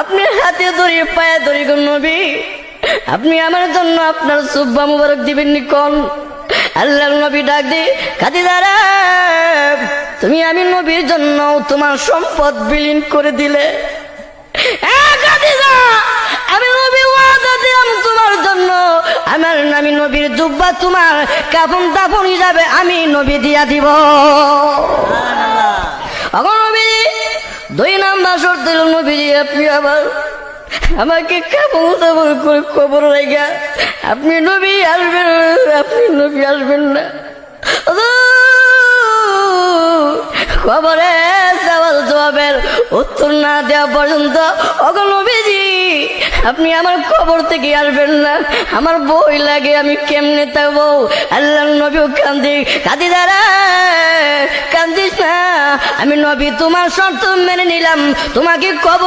আপনি হাতে ধরে পায়ে ধরে গো নবী, আপনি আমার জন্য আপনার সুব্বা মুবারক দিবেন নি কোন? আল্লাহর নবী ডাক দে, খাদিজা রে, তুমি আমি নবীর জন্য তোমার সম্পদ বিলীন করে দিলে। খাদিজা, আমি নবী ওয়াদা দিলাম তোমার জন্য আমার নামি নবীর জুব্বা তোমার কাফন দাফন হিসাবে আমি নবী দিয়া দিব। নবী 2 নাম্বার শর্ত দিল, নবীজি আপনি আবার আমাকে কাফন দাফন করে কবর রেখা আপনি নবী আসবেন, আপনি নবী আসবেন না। খবরে সওয়াল জবাবের উত্তর না দেওয়া পর্যন্ত ওগো নবীজি আপনি আমার খবর থেকে আসবেন না, আমার বই লাগে, আমি কেমনে থাকবো? আল্লাহর নবীও কান্দি, খাদিজা রে কান্দিস না, আমি নবী তোমার শর্ত মেনে নিলাম, তোমাকে কবর